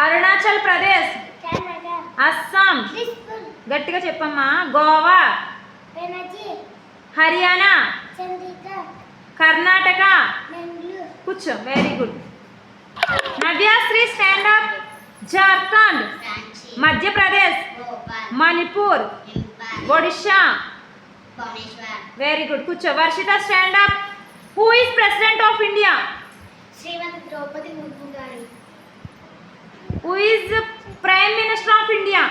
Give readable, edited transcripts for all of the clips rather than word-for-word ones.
అరుణాచల్ ప్రదేశ్, అస్సాం, గట్టిగా చెప్పమ్మా, గోవా, హర్యానా, కర్ణాటక, కూర్చో, very good. Navyasri stand up. Jharkhand, Madhya Pradesh, Manipur, Odisha, very good, కూర్చో. Varshita stand up. Who is president of India? Shrimati Draupadi Murmu garu. Who is prime minister of India?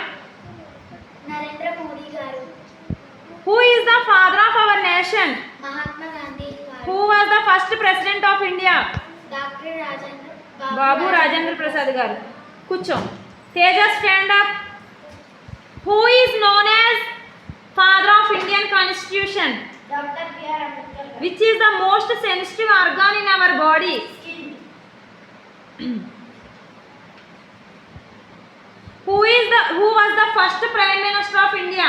Narendra Modi garu. Who is the father of our nation? Mahatma Gandhi garu. Who was the first president of India? Doctor Babu Rajendra Prasad garu. కూర్చో. Teja stand up. Who is known as father of Indian constitution? Doctor BR Ambedkar గారు. Which is the most sensitive organ in our body? Who was the first prime minister of India?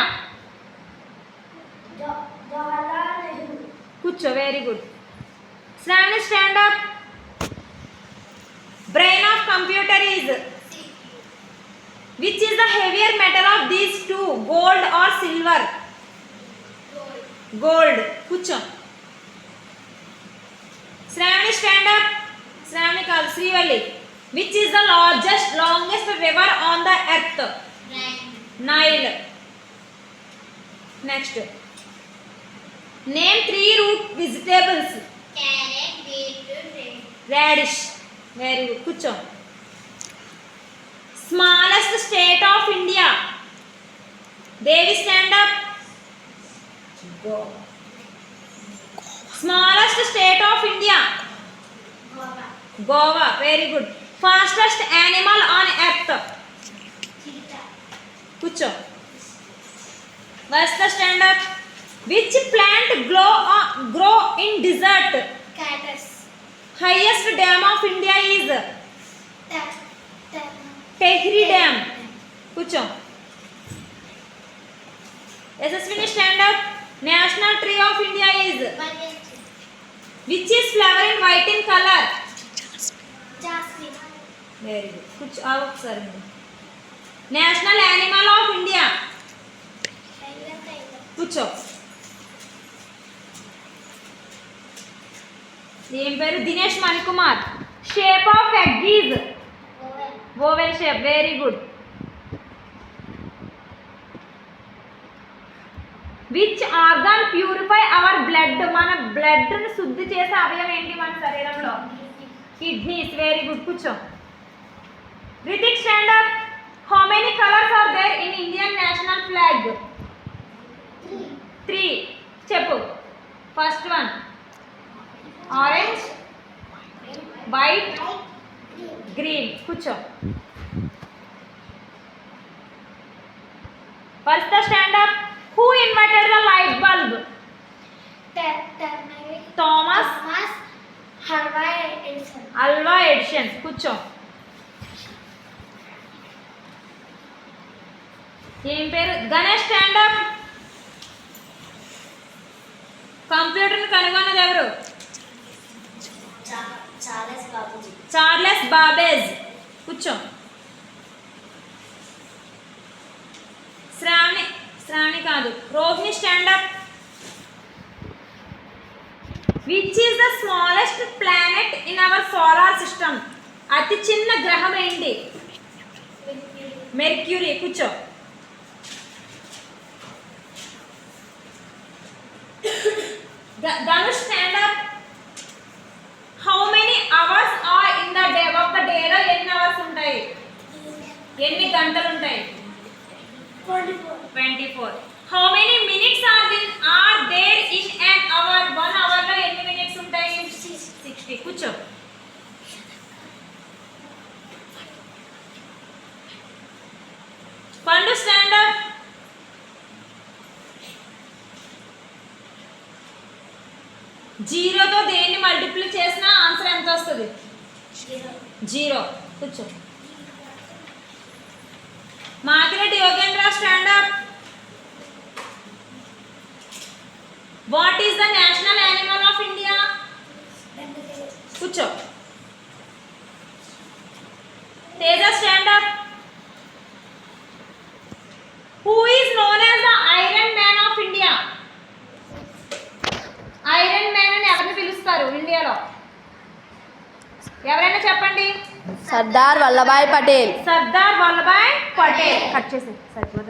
Jawaharlal Nehru. Kucho, very good. Shravani, stand up. Brain of computer is? Which is the heavier metal of these two, gold or silver? Gold. Kucho. Shravani, stand up. Shravani kaadu, Srivalli. Which is the longest river on the earth? Nile. Next. Name 3 root vegetables. Carrot, beetroot, Radish. Very good. Kucho. Smallest state of India. Devi, stand up. Goa. Smallest state of India. Goa. Goa. Very good. Fastest animal on earth. Cheetah. Kucho. Vasta, stand up. Which plant grow in desert? Cactus. Highest dam of India is? Tehri Dam. Kucho. Yashaswini, stand up. National tree of India is? Which is flower in white in color? Jasmine. Very good. Kucho. Sorry. National animal of India? Kucho. ఏం పేరు? Dinesh Manikumar. Shape of egg is? Oval shape. Very good. Which organ purify our blood? మన blood ను శుద్ధి చేసే అవయవం ఏంటి మన శరీరంలో? కిడ్నీస్. Very good. కూర్చో. Ritik, stand up. How many colours are there in Indian national flag? 3. చెప్పు. First one orange, white, green. కూర్చో. First stand up. Who invented the light bulb? Thomas Alva Edison. కూర్చో. ఏం పేరు? Ganesh, stand up. కంప్యూటర్ని కనుగొన్నది ఎవరు? Charles Babbage. కూర్చో. శ్రావణి కాదు, Rohini, stand up. Which is the smallest planet in our solar system? అతి చిన్న గ్రహం ఏంటి? మెర్క్యూరీ. కూర్చో. Dhanush, stand up. How many hours are in the day? ఒక డేలో ఎన్ని అవర్స్ ఉంటాయి? ఎన్ని గంటలు ఉంటాయి? 24. How many minutes are there in an hour? 1 hour లో ఎన్ని మినిట్స్ ఉంటాయి? 60. కూర్చో. పండు, స్టాండ్ అప్. జీరోతో దేన్ని మల్టిప్లై చేసినా ఆన్సర్ ఎంత వస్తుంది? 0. కూర్చో. Makireddy Yogendra, stand up. What is the national animal of India? కూర్చో. Teja stand up. Who is known as the iron man of India? Iron man అని ఎవరిని పిలుస్తారు ఇండియాలో? ఎవరైనా చెప్పండి. సర్దార్ వల్లభాయ్ పటేల్. సర్దార్ వల్లభాయ్ పటేల్. కట్ చేసి సరిపోతుంది.